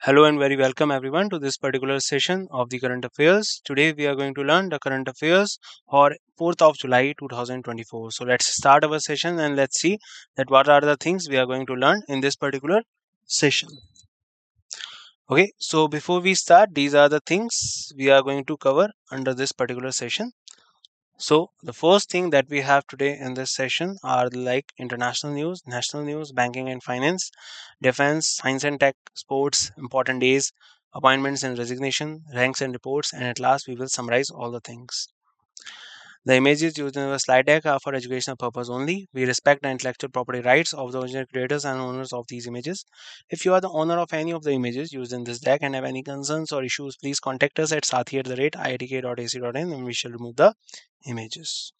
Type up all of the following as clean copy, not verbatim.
Hello and very welcome everyone to this particular session of the current affairs. Today we are going to learn the current affairs for 4th of July 2024. So let's start our session and let's see that what are the things we are going to learn in this particular session. Okay, so before we start, these are the things we are going to cover under this particular session. So the first thing that we have today in this session are like international news, national news, banking and finance, defense, science and tech, sports, important days, appointments and resignation, ranks and reports, and at last we will summarize all the things. The images used in the slide deck are for educational purpose only. We respect the intellectual property rights of the original creators and owners of these images. If you are the owner of any of the images used in this deck and have any concerns or issues, please contact us at sathi@iitk.ac.in and we shall remove the images.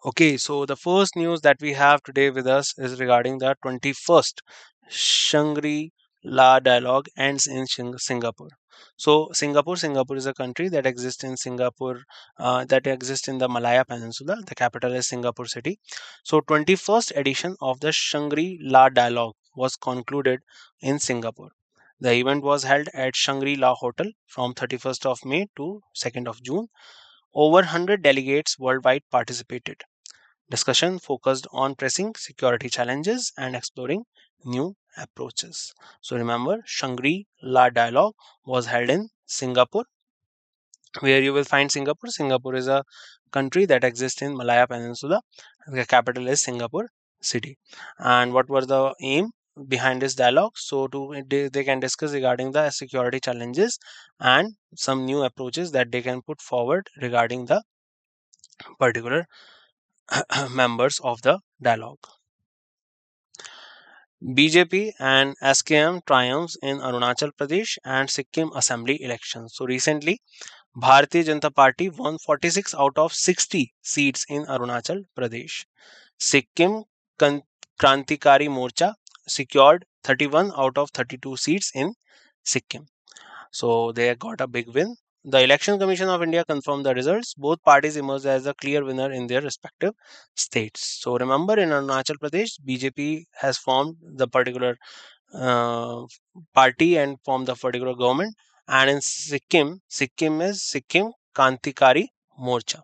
Okay, so the first news that we have today with us is regarding the 21st Shangri-La dialogue ends in Singapore. So Singapore is a country that exists in that exists in the Malaya Peninsula. The capital is Singapore City. So 21st edition of the Shangri-La dialogue was concluded in Singapore. The event was held at Shangri-La Hotel from 31st of May to 2nd of June. Over 100 delegates worldwide participated. Discussion focused on pressing security challenges and exploring new approaches. So remember, Shangri-La Dialogue was held in Singapore. Where you will find Singapore? Singapore is a country that exists in Malaya Peninsula. The capital is Singapore City. And what was the aim behind this dialogue? So they can discuss regarding the security challenges and some new approaches that they can put forward regarding the particular members of the dialogue. BJP and SKM triumphs in Arunachal Pradesh and Sikkim Assembly elections. So recently, Bharatiya Janata Party won 46 out of 60 seats in Arunachal Pradesh. Sikkim Krantikari Morcha secured 31 out of 32 seats in Sikkim. So they got a big win. The Election Commission of India confirmed the results. Both parties emerged as a clear winner in their respective states. So remember, in Arunachal Pradesh, BJP has formed the particular uh, party and formed the particular government, and in Sikkim is Sikkim Kantikari Morcha.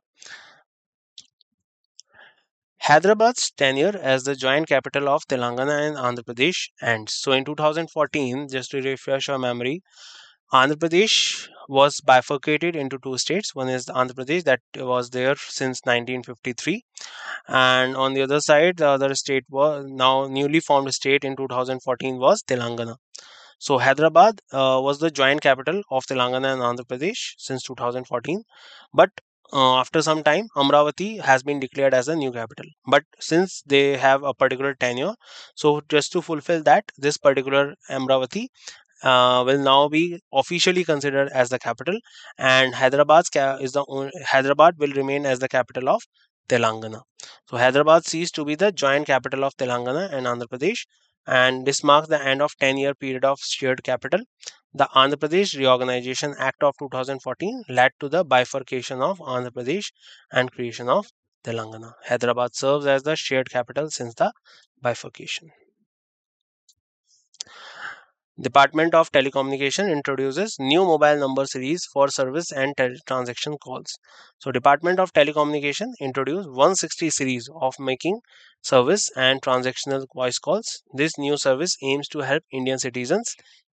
Hyderabad's tenure as the joint capital of Telangana and Andhra Pradesh ends. So in 2014, just to refresh our memory, Andhra Pradesh was bifurcated into two states. One is Andhra Pradesh that was there since 1953, and on the other side, the other state was now newly formed state in 2014 was Telangana. So Hyderabad was the joint capital of Telangana and Andhra Pradesh since 2014, but after some time, Amravati has been declared as a new capital. But since they have a particular tenure, so just to fulfill that, this particular Amravati will now be officially considered as the capital, and Hyderabad will remain as the capital of Telangana. So Hyderabad ceased to be the joint capital of Telangana and Andhra Pradesh, and this marks the end of 10-year period of shared capital. The Andhra Pradesh Reorganization Act of 2014 led to the bifurcation of Andhra Pradesh and creation of Telangana. Hyderabad serves as the shared capital since the bifurcation. Department of Telecommunication introduces new mobile number series for service and transaction calls. So Department of Telecommunication introduced 160 series of making service and transactional voice calls. This new service aims to help Indian citizens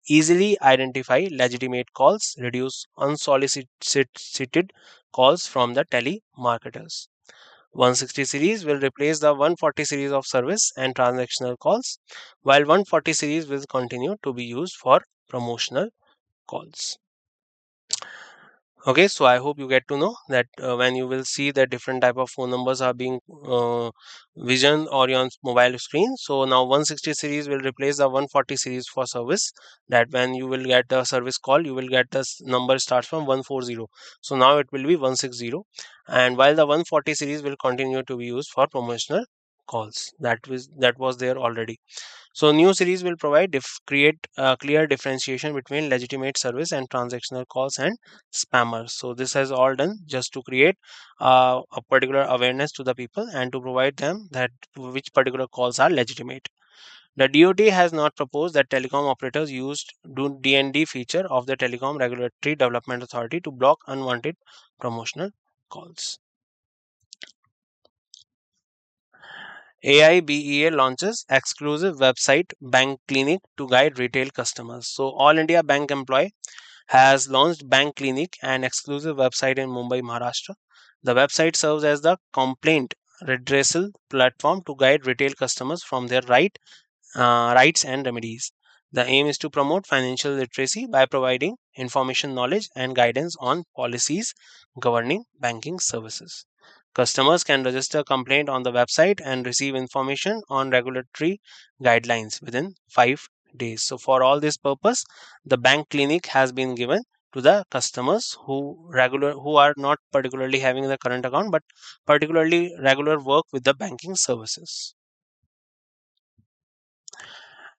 easily identify legitimate calls, reduce unsolicited calls from the telemarketers. 160 series will replace the 140 series of service and transactional calls, while 140 series will continue to be used for promotional calls. Okay, so I hope you get to know that when you will see that different type of phone numbers are being vision or on mobile screen. So now 160 series will replace the 140 series for service. That when you will get the service call, you will get the number starts from 140. So now it will be 160, and while the 140 series will continue to be used for promotional calls. That was there already. So new series will create a clear differentiation between legitimate service and transactional calls and spammers. So this has all done just to create a particular awareness to the people and to provide them that which particular calls are legitimate. The DoT has not proposed that telecom operators used do DND feature of the Telecom Regulatory Development Authority to block unwanted promotional calls. AIBEA launches exclusive website Bank Clinic to guide retail customers. So, All India Bank Employee has launched Bank Clinic, an exclusive website in Mumbai, Maharashtra. The website serves as the complaint redressal platform to guide retail customers from their rights and remedies. The aim is to promote financial literacy by providing information, knowledge, and guidance on policies governing banking services. Customers can register a complaint on the website and receive information on regulatory guidelines within 5 days. So, for all this purpose, the bank clinic has been given to the customers who are not particularly having the current account but particularly regular work with the banking services.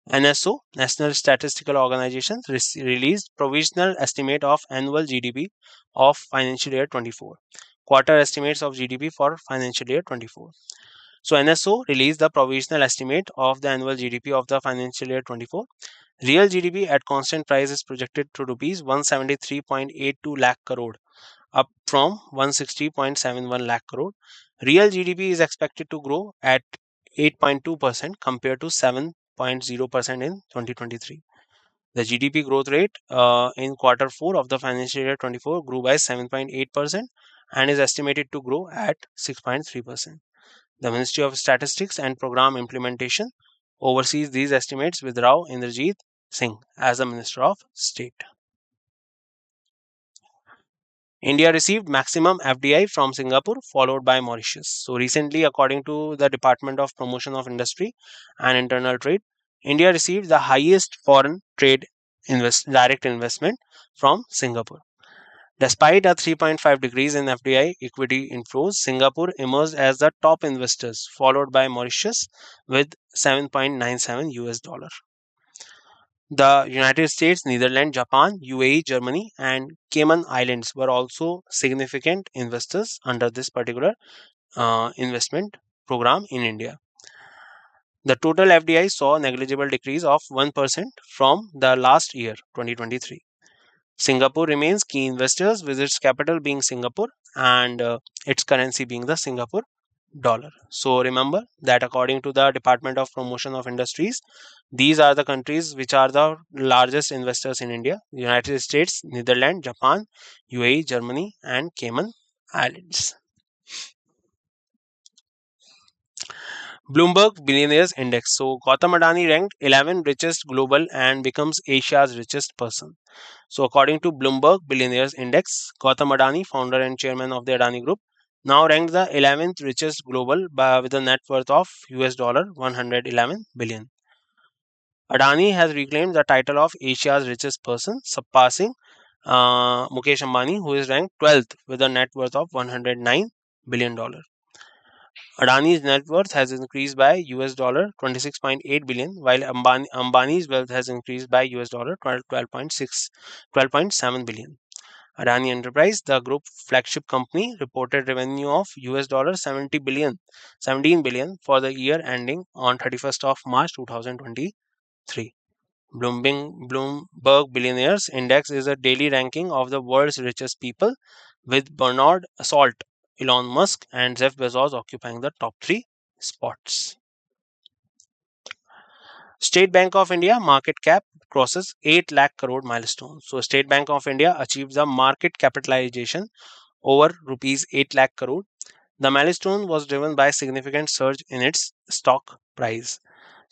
NSO, National Statistical Organization, released provisional estimate of annual GDP of financial year 24. Quarter estimates of GDP for financial year 24. So NSO released the provisional estimate of the annual GDP of the financial year 24. Real GDP at constant price is projected to rupees 173.82 lakh crore, up from 160.71 lakh crore. Real GDP is expected to grow at 8.2% compared to 7.0% in 2023. The GDP growth rate in quarter 4 of the financial year 24 grew by 7.8% and is estimated to grow at 6.3%. The Ministry of Statistics and Program Implementation oversees these estimates with Rao Inderjeet Singh as the Minister of State. India received maximum FDI from Singapore, followed by Mauritius. So, recently, according to the Department of Promotion of Industry and Internal Trade, India received the highest foreign trade direct investment from Singapore. Despite a 3.5 decrease in FDI equity inflows, Singapore emerged as the top investors, followed by Mauritius with 7.97 US dollar. The United States, Netherlands, Japan, UAE, Germany, and Cayman Islands were also significant investors under this particular investment program in India. The total FDI saw a negligible decrease of 1% from the last year, 2023. Singapore remains key investors, with its capital being Singapore and its currency being the Singapore dollar. So remember that according to the Department of Promotion of Industries, these are the countries which are the largest investors in India: United States, Netherlands, Japan, UAE, Germany, and Cayman Islands. Bloomberg Billionaires Index. So Gautam Adani ranked 11 richest global and becomes Asia's richest person. So according to Bloomberg Billionaires Index, Gautam Adani, founder and chairman of the Adani Group, now ranked the 11th richest global with a net worth of US dollar 111 billion. Adani has reclaimed the title of Asia's richest person, surpassing Mukesh Ambani, who is ranked 12th with a net worth of $109 billion. Adani's net worth has increased by US dollar 26.8 billion, while Ambani's wealth has increased by US dollar 12.7 billion. Adani Enterprise, the group flagship company, reported revenue of US dollar 17 billion for the year ending on 31st of March 2023. Bloomberg Billionaires Index is a daily ranking of the world's richest people, with Bernard Salt, Elon Musk, and Jeff Bezos occupying the top 3 spots. State Bank of India market cap crosses 8 lakh crore milestone. So, State Bank of India achieved the market capitalization over rupees 8 lakh crore. The milestone was driven by a significant surge in its stock price.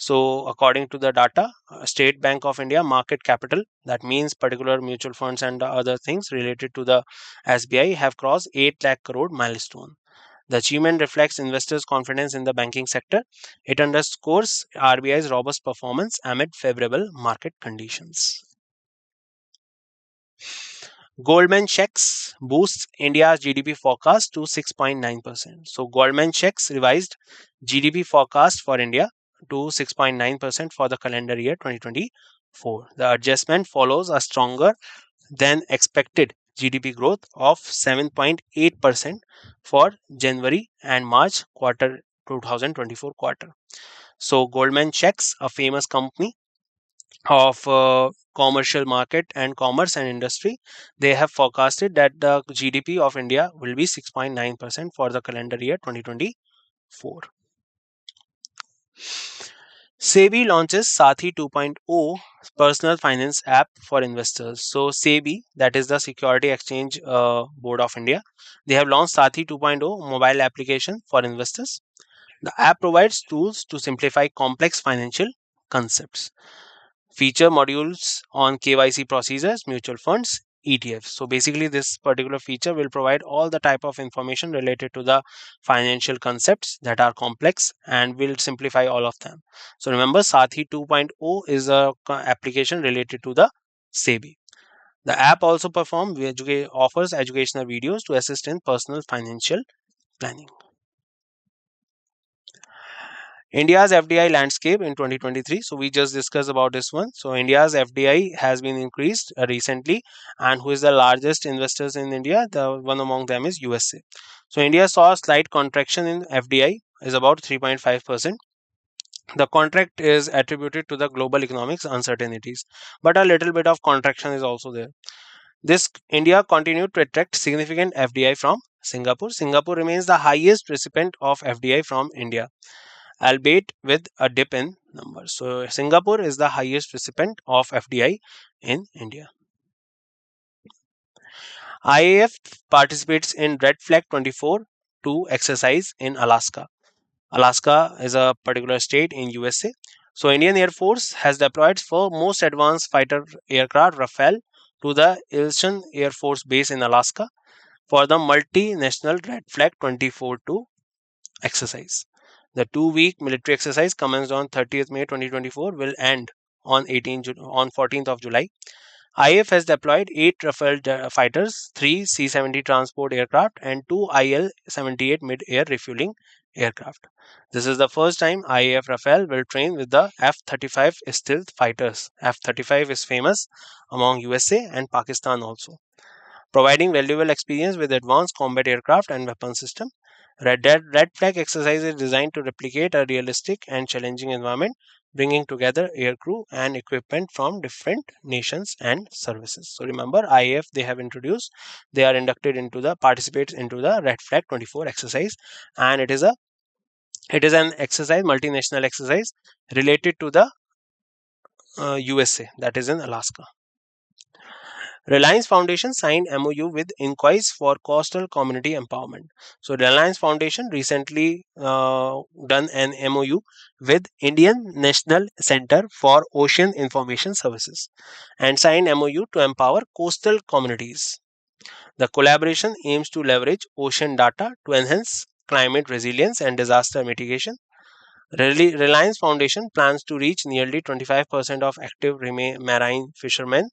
So, according to the data, State Bank of India market capital, that means particular mutual funds and other things related to the SBI, have crossed 8 lakh crore milestone. The achievement reflects investors' confidence in the banking sector. It underscores RBI's robust performance amid favorable market conditions. Goldman Sachs boosts India's GDP forecast to 6.9%. So, Goldman Sachs revised GDP forecast for India to 6.9% for the calendar year 2024. The adjustment follows a stronger than expected GDP growth of 7.8% for January and March quarter 2024 quarter. So Goldman Sachs, a famous company of commercial market and commerce and industry, they have forecasted that the GDP of India will be 6.9% for the calendar year 2024. SEBI launches Sathi 2.0 personal finance app for investors. So SEBI, that is the Security Exchange Board of India, they have launched Sathi 2.0 mobile application for investors. The app provides tools to simplify complex financial concepts. Feature modules on KYC procedures, mutual funds, ETFs. So basically this particular feature will provide all the type of information related to the financial concepts that are complex and will simplify all of them. So remember, Sathi 2.0 is a application related to the SEBI. The app also offers educational videos to assist in personal financial planning. India's FDI landscape in 2023. So we just discussed about this one. So India's FDI has been increased recently, and who is the largest investors in India? The one among them is USA. So India saw a slight contraction in FDI, is about 3.5%. The contract is attributed to the global economics uncertainties, but a little bit of contraction is also there. This India continued to attract significant FDI from Singapore. Singapore remains the highest recipient of FDI from India, albeit with a dip in numbers. So Singapore is the highest recipient of FDI in India. IAF participates in Red Flag 24 2 exercise in Alaska. Alaska is a particular state in USA. So Indian Air Force has deployed for most advanced fighter aircraft Rafale to the Ilsen Air Force Base in Alaska for the multinational Red Flag 24 2 exercise. The 2-week military exercise commenced on 30th May 2024 will end on 14th of July. IF has deployed 8 Rafale fighters, 3 C-70 transport aircraft and 2 IL-78 mid-air refueling aircraft. This is the first time IAF Rafale will train with the F-35 stealth fighters. F-35 is famous among USA and Pakistan also, providing valuable experience with advanced combat aircraft and weapon system. Red Flag exercise is designed to replicate a realistic and challenging environment, bringing together aircrew and equipment from different nations and services. So remember, IAF they have introduced, they are inducted into the participates into the Red Flag 24 exercise, and it is an exercise, multinational exercise related to the USA, that is in Alaska. Reliance Foundation signed MOU with Inquise for coastal community empowerment. So Reliance Foundation recently done an MOU with Indian National Center for Ocean Information Services and signed MOU to empower coastal communities. The collaboration aims to leverage ocean data to enhance climate resilience and disaster mitigation. Reliance Foundation plans to reach nearly 25% of active marine fishermen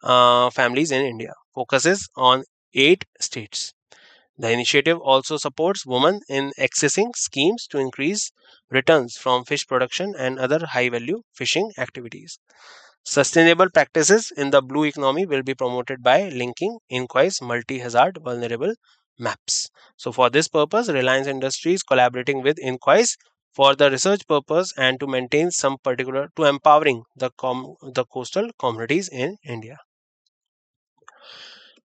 families in India, focuses on 8 states. The initiative also supports women in accessing schemes to increase returns from fish production and other high value fishing activities. Sustainable practices in the blue economy will be promoted by linking Inquise multi hazard vulnerable maps. So, for this purpose, Reliance Industries collaborating with Inquise for the research purpose and to maintain some particular to empowering the coastal communities in India.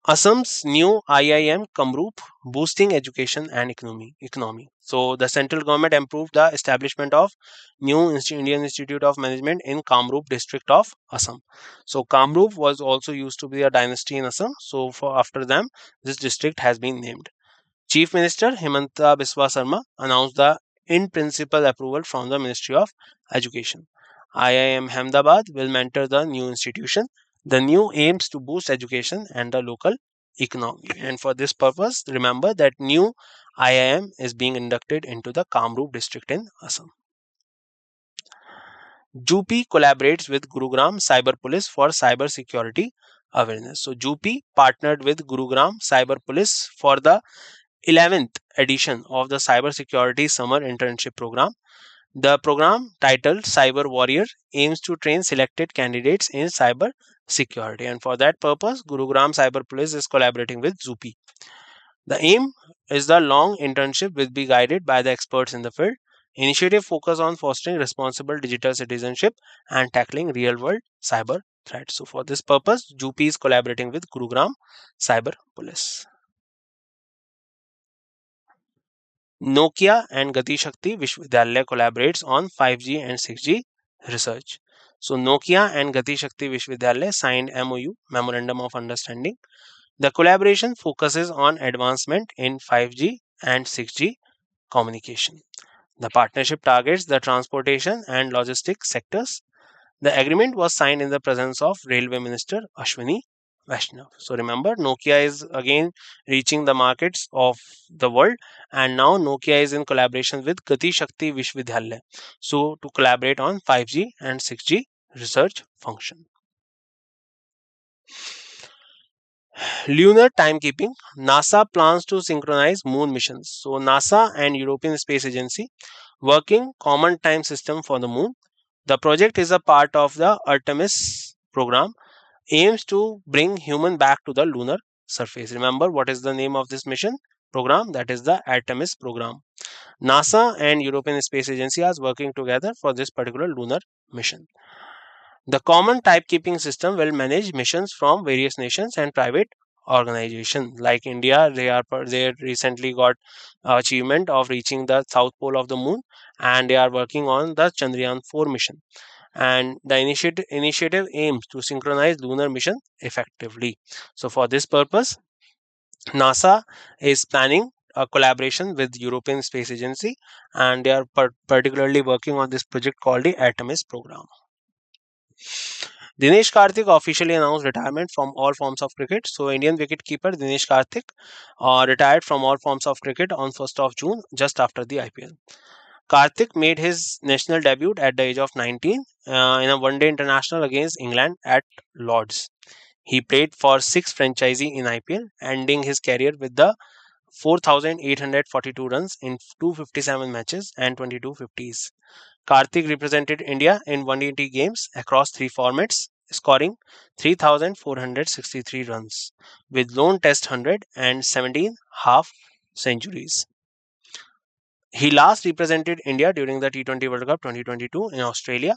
Assam's new IIM Kamrup boosting education and economy. So the central government approved the establishment of new Indian Institute of Management in Kamrup district of Assam. So Kamrup was also used to be a dynasty in Assam. So for after them, this district has been named. Chief Minister Himanta Biswa Sarma announced the in principle approval from the Ministry of Education. IIM Ahmedabad will mentor the new institution. The new aims to boost education and the local economy. And for this purpose, remember that new IIM is being inducted into the Kamrup district in Assam. JUPI collaborates with Gurugram Cyber Police for cyber security awareness. So JUPI partnered with Gurugram Cyber Police for the 11th edition of the Cybersecurity Summer Internship Program. The program, titled Cyber Warrior, aims to train selected candidates in cyber security, and for that purpose, Gurugram Cyber Police is collaborating with JUPI. The aim is the long internship will be guided by the experts in the field. Initiative focus on fostering responsible digital citizenship and tackling real-world cyber threats. So, for this purpose, JUP is collaborating with Gurugram Cyber Police. Nokia and Gati Shakti Vishwavidyalaya collaborates on 5G and 6G research. So, Nokia and Gati Shakti Vishwavidyalaya signed MOU, Memorandum of Understanding. The collaboration focuses on advancement in 5G and 6G communication. The partnership targets the transportation and logistics sectors. The agreement was signed in the presence of Railway Minister Ashwini Vaishnav. So remember, Nokia is again reaching the markets of the world, and now Nokia is in collaboration with Gati Shakti Vishwavidyalaya. So to collaborate on 5G and 6G research function. Lunar timekeeping. NASA plans to synchronize moon missions. So NASA and European Space Agency working common time system for the moon. The project is a part of the Artemis program, aims to bring human back to the lunar surface. Remember what is the name of this mission program? That is the Artemis program. NASA and European Space Agency are working together for this particular lunar mission. The common typekeeping system will manage missions from various nations and private organizations. Like India, they recently got achievement of reaching the south pole of the moon, and they are working on the Chandrayaan 4 mission. And the initiative aims to synchronize lunar mission effectively. So for this purpose, NASA is planning a collaboration with European Space Agency, and they are particularly working on this project called the Artemis program. Dinesh Karthik officially announced retirement from all forms of cricket. So, Indian wicketkeeper Dinesh Karthik retired from all forms of cricket on 1st of June, just after the IPL. Karthik made his national debut at the age of 19 in a one-day international against England at Lords. He played for 6 franchise in IPL, ending his career with the 4,842 runs in 257 matches and 22 50s. Karthik represented India in 180 games across 3 formats, scoring 3,463 runs with lone test 100 and 17 half centuries. He last represented India during the T20 World Cup 2022 in Australia.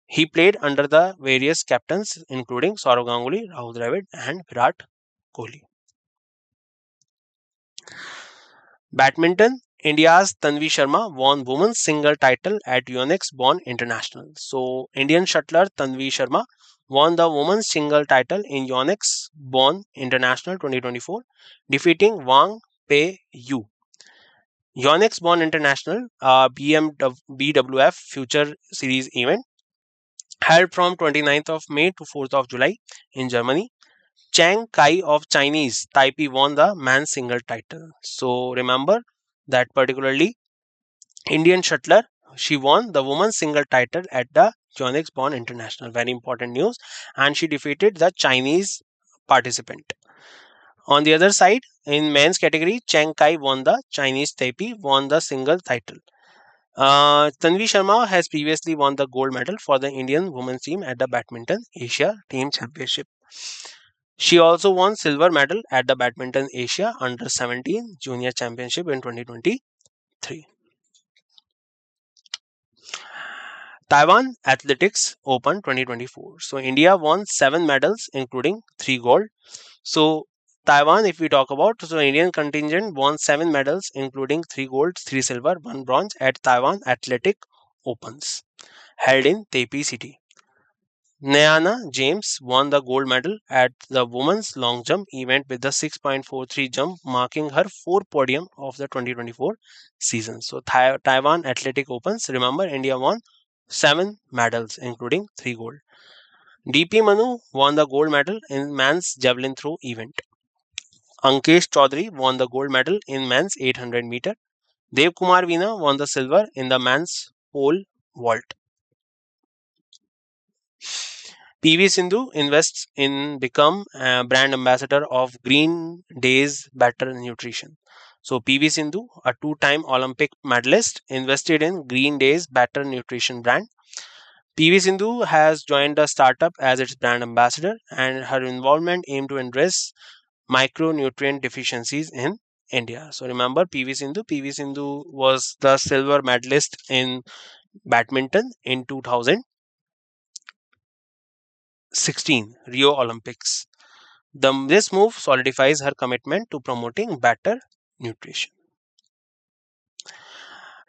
He played under the various captains including Saurav Ganguly, Rahul Dravid and Virat Kohli. Badminton. India's Tanvi Sharma won women's single title at Yonex Bonn International. So, Indian shuttler Tanvi Sharma won the women's single title in Yonex Bonn International 2024, defeating Wang Pei Yu. Yonex Bonn International, BWF Future Series event, held from 29th of May to 4th of July in Germany. Chang Kai of Chinese Taipei won the men's single title. So remember that particularly Indian shuttler, she won the women's single title at the Yonex Bonn International. Very important news. And she defeated the Chinese participant. On the other side, in men's category, Chang Kai won the Chinese Taipei, won the single title. Tanvi Sharma has previously won the gold medal for the Indian women's team at the Badminton Asia Team Championship. She also won silver medal at the Badminton Asia Under 17 Junior Championship in 2023. Taiwan Athletics Open 2024. So India won 7 medals including 3 gold. So Taiwan, if we talk about, so Indian contingent won 7 medals including 3 gold, 3 silver, 1 bronze at Taiwan Athletic Opens held in Taipei City. Nayana James won the gold medal at the women's long jump event with the 6.43 jump, marking her 4th podium of the 2024 season. So Taiwan Athletic Opens, remember India won 7 medals including 3 gold. DP Manu won the gold medal in men's javelin throw event. Ankesh Chaudhary won the gold medal in men's 800 meter. Dev Kumar Veena won the silver in the men's pole vault. PV Sindhu invests in become brand ambassador of Green Days Better Nutrition. So PV Sindhu, a two-time Olympic medalist, invested in Green Days Better Nutrition brand. PV Sindhu has joined the startup as its brand ambassador, and her involvement aimed to address micronutrient deficiencies in India. So remember PV Sindhu. PV Sindhu was the silver medalist in badminton in 2016 Rio Olympics. This move solidifies her commitment to promoting better nutrition.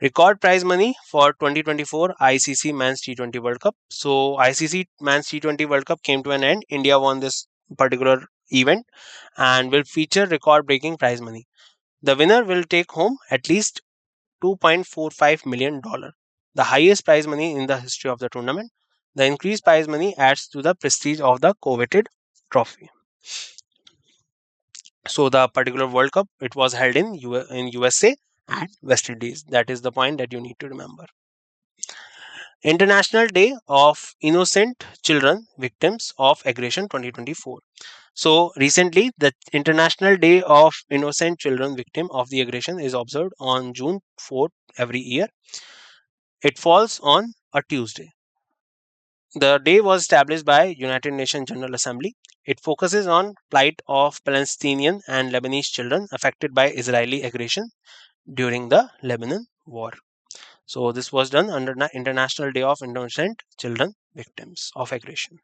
Record prize money for 2024 ICC Men's T20 World Cup. So ICC Men's T20 World Cup came to an end. India won this particular event and will feature record-breaking prize money. The winner will take home at least $2.45 million, the highest prize money in the history of the tournament. The increased prize money adds to the prestige of the coveted trophy. So the particular World Cup, it was held in USA and West Indies. That is the point that you need to remember. International Day of Innocent Children Victims of Aggression 2024. So recently, the International Day of Innocent Children Victim of the Aggression is observed on June 4th every year. It falls on a Tuesday. The day was established by United Nations General Assembly. It focuses on plight of Palestinian and Lebanese children affected by Israeli aggression during the Lebanon war. So this was done under the International Day of Innocent Children Victims of Aggression.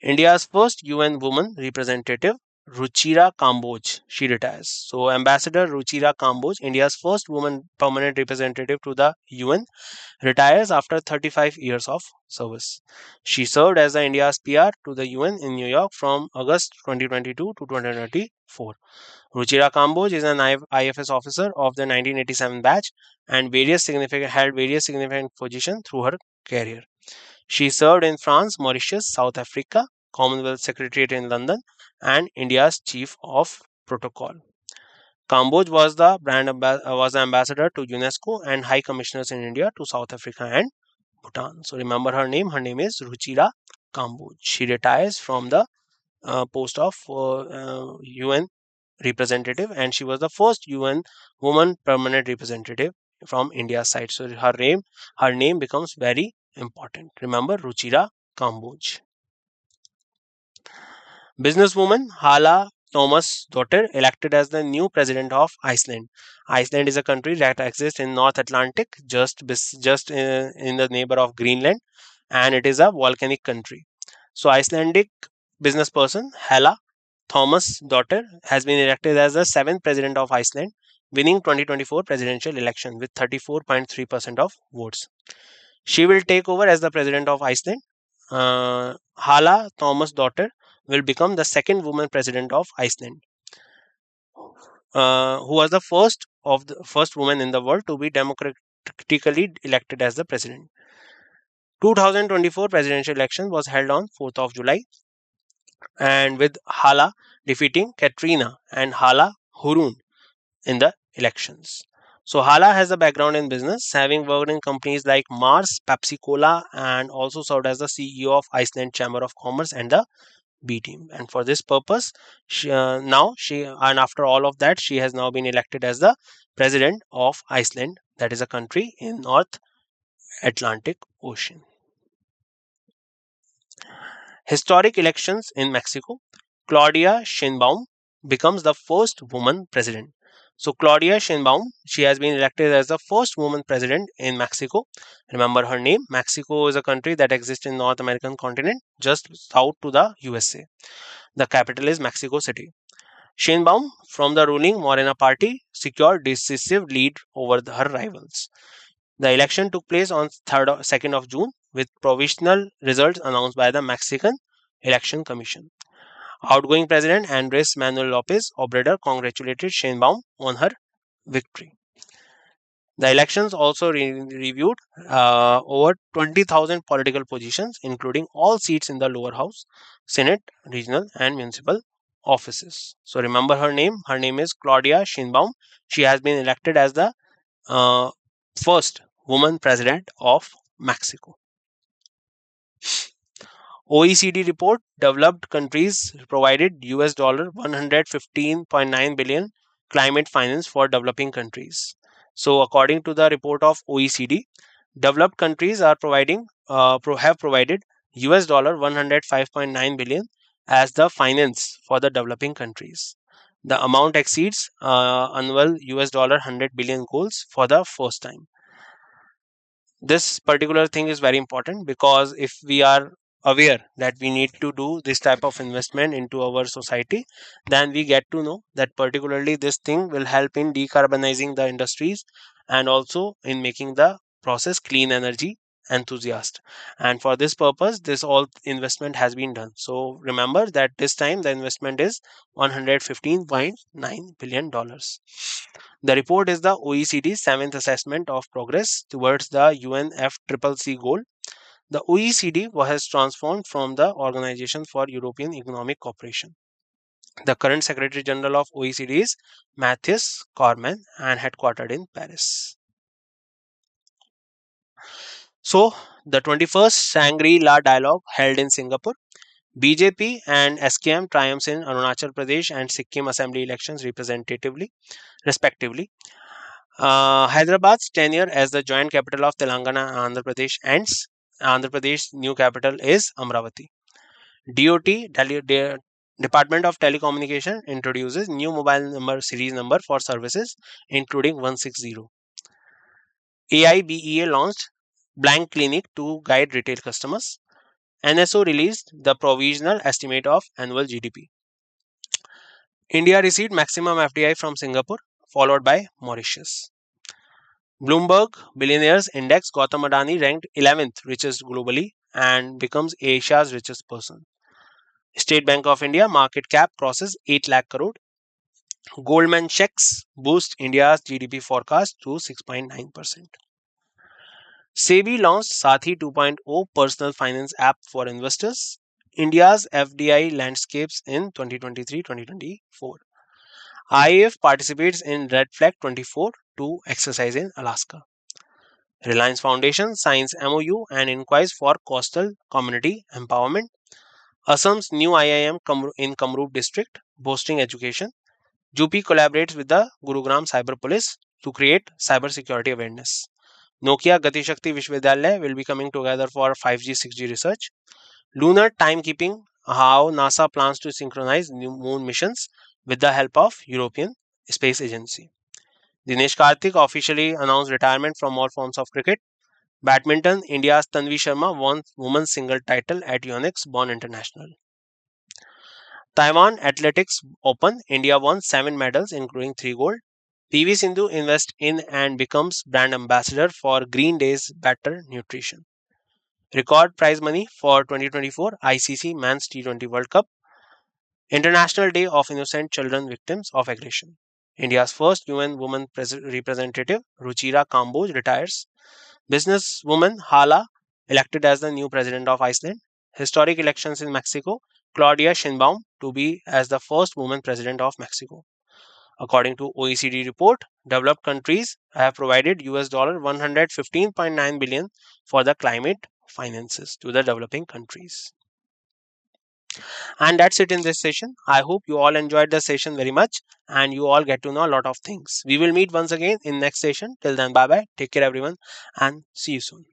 India's first UN woman representative, Ruchira Kamboj, she retires. So Ambassador Ruchira Kamboj, India's first woman permanent representative to the UN, retires after 35 years of service. She served as the India's PR to the UN in New York from August 2022 to 2024. Ruchira Kamboj is an IFS officer of the 1987 batch and held various significant positions through her career. She served in France, Mauritius, South Africa, Commonwealth Secretariat in London, and India's Chief of Protocol. Kamboj was the ambassador to UNESCO and High Commissioners in India to South Africa and Bhutan. So remember her name. Her name is Ruchira Kamboj. She retires from the post of UN representative, and she was the first UN woman permanent representative from India's side. So her name becomes very important. Remember Ruchira Kamboj. Businesswoman Hala Thomas daughter elected as the new president of Iceland. Iceland is a country that exists in North Atlantic, just in the neighbor of Greenland, and it is a volcanic country. So Icelandic business person Hala Thomas' daughter has been elected as the seventh president of Iceland, winning 2024 presidential election with 34.3% of votes. She will take over as the president of Iceland. Hala Thomas' daughter will become the second woman president of Iceland, who was the first woman in the world to be democratically elected as the president. 2024 presidential election was held on 4th of July, and with Hala defeating Katrina and Hala Hurun in the elections. So Hala has a background in business, having worked in companies like Mars, Pepsi Cola, and also served as the CEO of Iceland Chamber of Commerce and the B team. And for this purpose, and after all of that, she has now been elected as the president of Iceland, that is a country in North Atlantic Ocean. Historic elections in Mexico. Claudia Sheinbaum becomes the first woman president. So Claudia Sheinbaum, she has been elected as the first woman president in Mexico. Remember her name. Mexico is a country that exists in North American continent, just south to the USA. The capital is Mexico City. Sheinbaum, from the ruling Morena party, secured decisive lead over her rivals. The election took place on 2nd of June with provisional results announced by the Mexican Election Commission. Outgoing President Andres Manuel Lopez Obrador congratulated Sheinbaum on her victory. The elections also reviewed over 20,000 political positions, including all seats in the lower house, Senate, regional, and municipal offices. So remember her name. Her name is Claudia Sheinbaum. She has been elected as the uh, first woman president of Mexico. OECD report, developed countries provided US dollar 115.9 billion climate finance for developing countries. So according to the report of OECD, developed countries have provided US dollar 105.9 billion as the finance for the developing countries. The amount exceeds annual US dollar 100 billion goals for the first time. This particular thing is very important because if we are aware that we need to do this type of investment into our society, then we get to know that particularly this thing will help in decarbonizing the industries and also in making the process clean energy enthusiast. And for this purpose this all investment has been done. So remember that this time the investment is 115.9 billion dollars. The report is the OECD's seventh assessment of progress towards the UNFCCC goal. The OECD has transformed from the Organization for European Economic Cooperation. The current Secretary General of OECD is Matthias Cormann and headquartered in Paris. So, the 21st Shangri-La Dialogue held in Singapore. BJP and SKM triumphs in Arunachal Pradesh and Sikkim Assembly elections representatively, respectively. Hyderabad's tenure as the joint capital of Telangana and Andhra Pradesh ends. Andhra Pradesh's new capital is Amravati. DOT, Department of Telecommunication, introduces new mobile number series number for services, including 160. AIBEA launched Blank Clinic to guide retail customers. NSO released the provisional estimate of annual GDP. India received maximum FDI from Singapore, followed by Mauritius. Bloomberg Billionaires Index Gautam Adani ranked 11th richest globally and becomes Asia's richest person. State Bank of India market cap crosses 8 lakh crore. Goldman Sachs boost India's GDP forecast to 6.9%. SEBI launched Sathi 2.0 personal finance app for investors. India's FDI landscapes in 2023-2024. IAF participates in Red Flag 24 to exercise in Alaska. Reliance Foundation signs MOU and inquires for coastal community empowerment. Assam's new IIM in Kamrup district, boosting education. UP collaborates with the Gurugram Cyber Police to create cybersecurity awareness. Nokia Gati Shakti Vishwavidyalaya will be coming together for 5G 6G research. Lunar timekeeping, how NASA plans to synchronize new moon missions with the help of European Space Agency. Dinesh Karthik officially announced retirement from all forms of cricket. Badminton, India's Tanvi Sharma won women's single title at Yonex Bonn International. Taiwan Athletics Open, India won 7 medals including 3 gold. PV Sindhu invests in and becomes brand ambassador for Green Day's Better Nutrition. Record prize money for 2024 ICC Men's T20 World Cup. International Day of Innocent Children Victims of Aggression. India's first UN woman representative, Ruchira Kamboj, retires. Businesswoman Hala elected as the new president of Iceland. Historic elections in Mexico. Claudia Sheinbaum to be as the first woman president of Mexico. According to OECD report, developed countries have provided US dollar 115.9 billion for the climate finances to the developing countries. And that's it in this session. I hope you all enjoyed the session very much and you all get to know a lot of things. We will meet once again in next session. Till then, bye bye. Take care everyone and see you soon.